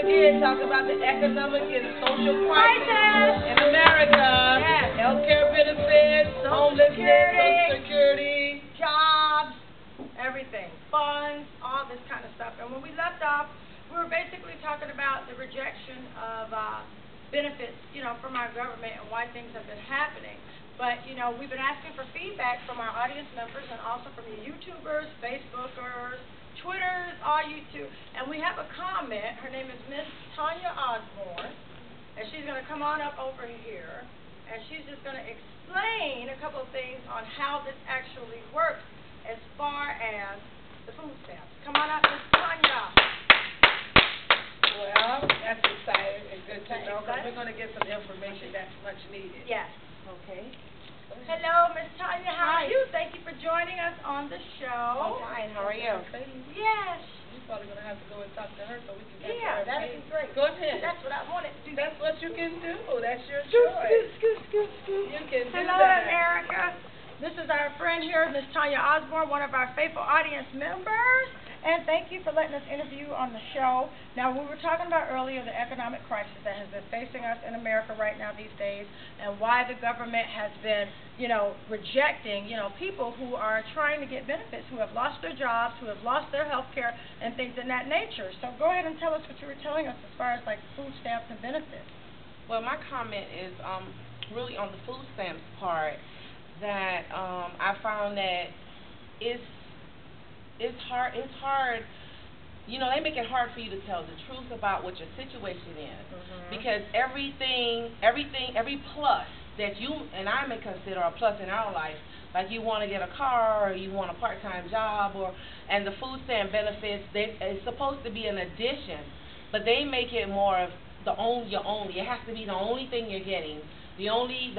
again, talk about the economic and social crisis in America. Yes. Healthcare benefits, homelessness, Social Security, jobs, everything, funds, all this kind of stuff. And when we left off, we were basically talking about the rejection of benefits, from our government and why things have been happening. But, we've been asking for feedback from our audience members and also from your YouTubers, Facebookers, Twitters, all YouTube. And we have a comment. Her name is Miss Tanya Osborne. And she's going to come on up over here. And she's just going to explain a couple of things on how this actually works as far as the food stamps. Come on up, Miss Tanya. well, that's exciting and good to know, because we're going to get some information that's much needed. Yes. Okay. Hello, Miss Tanya. How are you? Thank you for joining us on the show. I'm fine. How are you? Yes. You're probably going to have to go and talk to her so we can get Yeah, that would be great. Go ahead. That's what I wanted to do. That's what you can do. That's your Scoot, choice. scoot. You can do Hello, that. Erica. This is our friend here, Miss Tanya Osborne, one of our faithful audience members. And thank you for letting us interview on the show. Now, we were talking about earlier the economic crisis that has been facing us in America right now these days, and why the government has been, rejecting, people who are trying to get benefits, who have lost their jobs, who have lost their health care, and things in that nature. So go ahead and tell us what you were telling us as far as, like, food stamps and benefits. Well, my comment is really on the food stamps part, that I found that it's hard, they make it hard for you to tell the truth about what your situation is, because every plus that you and I may consider a plus in our life, like you want to get a car, or you want a part-time job, and the food stamp benefits, it's supposed to be an addition, but they make it more of your only. It has to be the only thing you're getting. Your only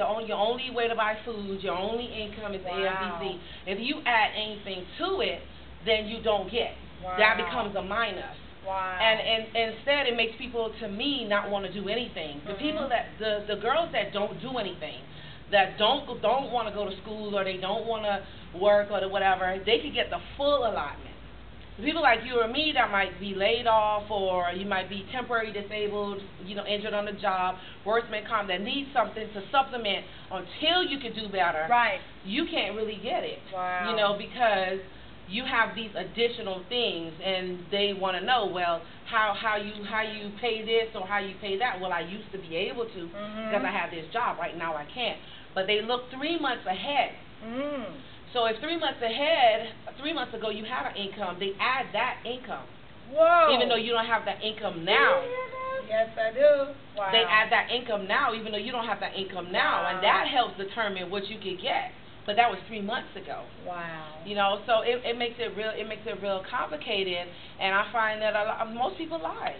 way to buy food, your only income is the AFDC. If you add anything to it, then you don't get. That becomes a minus. And instead, it makes people, to me, not want to do anything. The people the girls that don't do anything, that don't want to go to school, or they don't want to work, or whatever, they could get the full allotment. The people like you or me that might be laid off, or you might be temporarily disabled, injured on the job, workman's comp, that need something to supplement until you can do better. Right. You can't really get it. Wow. Because you have these additional things, and they want to know, well, how you pay this or how you pay that. Well, I used to be able to because I have this job. Right now I can't. But they look 3 months ahead. So if 3 months ago you had an income, they add that income. Whoa. Even though you don't have that income now. Yes, I do. Wow. They add that income now, even though you don't have that income now, and that helps determine what you could get. But that was 3 months ago. Wow. So it makes it real complicated, and I find that most people lie.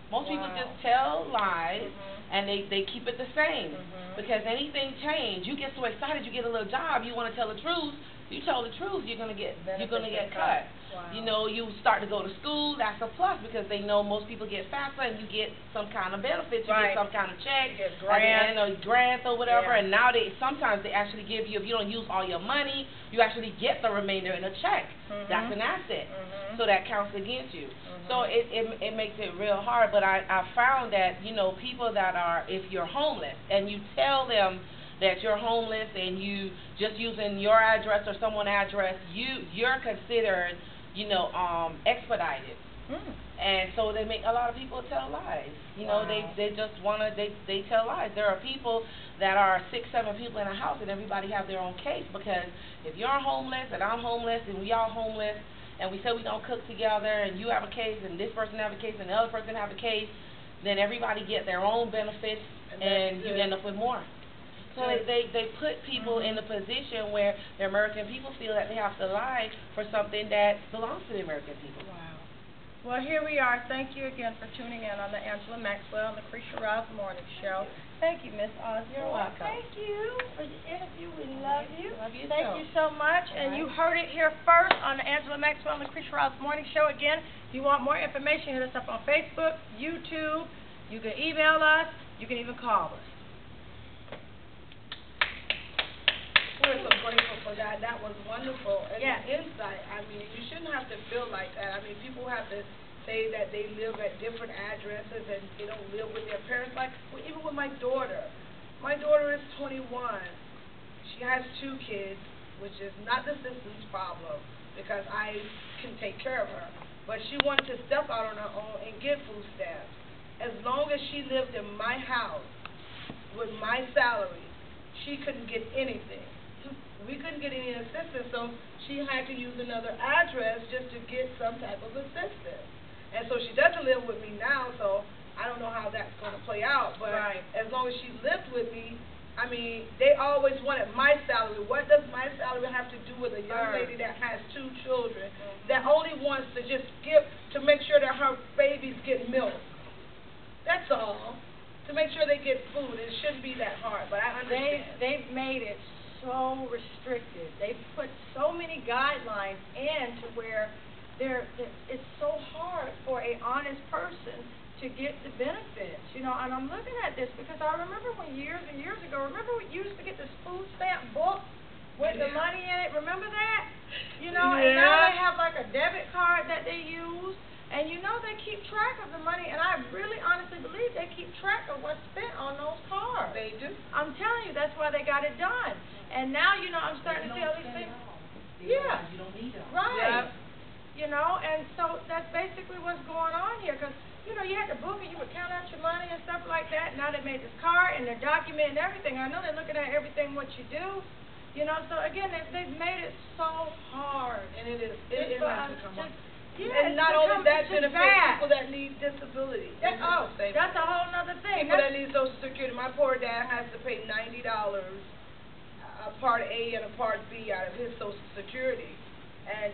Most people just tell lies, and they keep it the same, because anything change. You get so excited, you get a little job, you want to tell the truth. You tell the truth, you're gonna get cut. Wow. You start to go to school, that's a plus, because they know most people get FAFSA, and you get some kind of benefits, you get some kind of check, you get grants, or grants or whatever, and now sometimes they actually give you, if you don't use all your money, you actually get the remainder in a check. That's an asset, so that counts against you. So it makes it real hard, but I found that, people that are, if you're homeless, and you tell them that you're homeless and you just using your address or someone's address, you're considered, expedited. And so they make a lot of people tell lies. They just they tell lies. There are people that are 6, 7 people in a house, and everybody have their own case, because if you're homeless and I'm homeless and we all homeless, and we say we don't cook together, and you have a case and this person have a case and the other person have a case, then everybody get their own benefits, and you end up with more. So they put people in a position where the American people feel that they have to lie for something that belongs to the American people. Wow. Well, here we are. Thank you again for tuning in on the Angela Maxwell and Lucretia Rouse Morning Show. Thank you, Miss Oz. You're welcome. Thank you for the interview. We love you. Love you Thank you so much. And you heard it here first on the Angela Maxwell and Lucretia Rouse Morning Show. Again, if you want more information, hit us up on Facebook, YouTube. You can email us. You can even call us. We're so grateful for that. That was wonderful. And Yes. the insight, you shouldn't have to feel like that. People have to say that they live at different addresses and they don't live with their parents. Like, even with my daughter. My daughter is 21. She has 2 kids, which is not the system's problem because I can take care of her. But she wanted to step out on her own and get food stamps. As long as she lived in my house with my salary, she couldn't get anything. We couldn't get any assistance, so she had to use another address just to get some type of assistance. And so she doesn't live with me now, so I don't know how that's going to play out. But as long as she lived with me, I mean, they always wanted my salary. What does my salary have to do with a young lady that has 2 children that only wants to just to make sure that her babies get milk? That's all. To make sure they get food. It shouldn't be that hard, but I understand. They've made it so restricted. They've put so many guidelines in to where it's so hard for a honest person to get the benefits, you know. And I'm looking at this because I remember when years and years ago, remember we used to get this food stamp book with the money in it. Remember that? You know, and now they have like a debit card that they use. And you know they keep track of the money, and I really honestly believe they keep track of what's spent on those cards. They do. I'm telling you, that's why they got it done. And now, you know, I'm starting to see all these things. Yeah. You don't need them. Right. You know, and so that's basically what's going on here. Because, you know, you had the book and you would count out your money and stuff like that. Now they made this card and they're documenting everything. I know they're looking at everything what you do. You know, so again, they've made it so hard. And it is. It is hard to come up. Yeah, and not only that, benefits people that need disability. That's a whole other thing. People that need Social Security. My poor dad has to pay $90, a Part A and a Part B out of his Social Security, and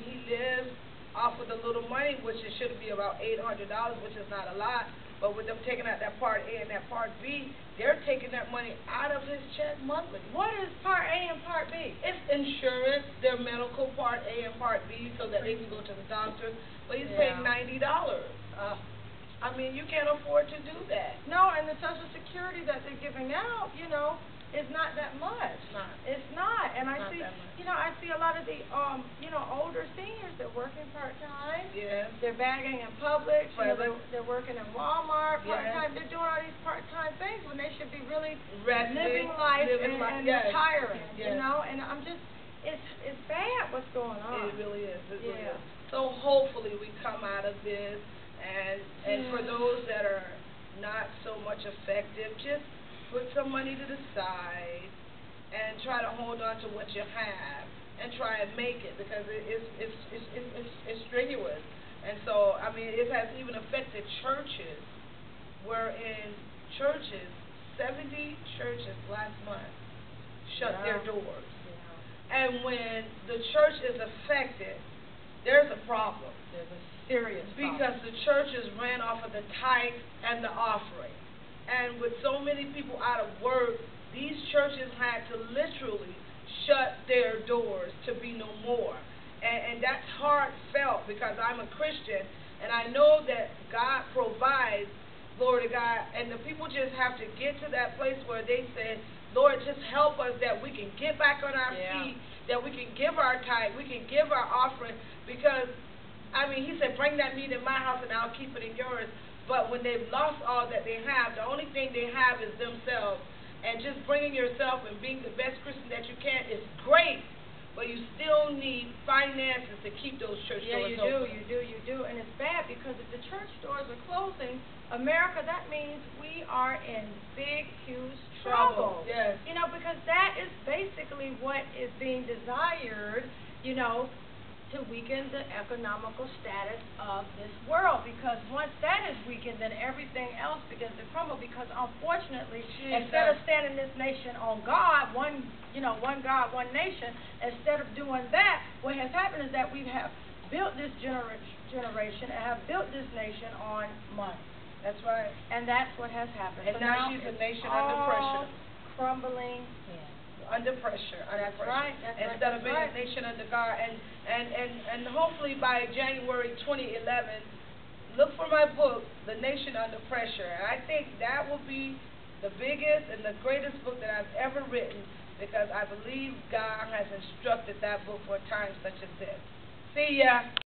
he lives off of the little money, which it should be about $800, which is not a lot. But with them taking out that Part A and that Part B, they're taking that money out of his check monthly. What is Part A and Part B? It's insurance, their medical Part A and Part B, so that they can go to the doctor. But he's paying $90. I mean, you can't afford to do that. No, and the Social Security that they're giving out, you know, is not that much. It's not. And I see, you know, I see a lot of the, you know, older seniors. They're working part-time. Yeah. They're bagging in Publix. You know, they're working in Walmart part-time. They're doing all these part-time things when they should be really living life and retiring. You know, and I'm just, it's bad what's going on. It really is. It really is. So hopefully we come out of this, and for those that are not so much effective, just put some money to the side and try to hold on to what you have and try and make it, because it's strenuous. And so, I mean, it has even affected churches, where in churches, 70 churches last month shut their doors. And when the church is affected, there's a problem. There's a serious problem. Because the churches ran off of the tithe and the offering. And with so many people out of work, these churches had to literally shut their doors to be no more. And that's heartfelt, because I'm a Christian, and I know that God provides, glory to God, and the people just have to get to that place where they say, Lord, just help us that we can get back on our feet, that we can give our tithe, we can give our offering, because, I mean, he said, bring that meat in my house and I'll keep it in yours. But when they've lost all that they have, the only thing they have is themselves. And just bringing yourself and being the best Christian that you can is great, but you still need finances to keep those church doors open. You do. And it's bad, because if the church doors are closing, America, that means we are in big, huge trouble. Yes. You know, because that is basically what is being desired, you know, to weaken the economical status of this world, because once that is weakened, then everything else begins to crumble. Because unfortunately, instead of standing this nation on God, one God, one nation, instead of doing that, what has happened is that we have built this generation and have built this nation on money. That's right. And that's what has happened. And so now she's a nation under pressure. Crumbling. Under pressure. That's right. Instead of being a nation under God. And hopefully by January 2011, look for my book, The Nation Under Pressure. And I think that will be the biggest and the greatest book that I've ever written, because I believe God has instructed that book for a time such as this. See ya.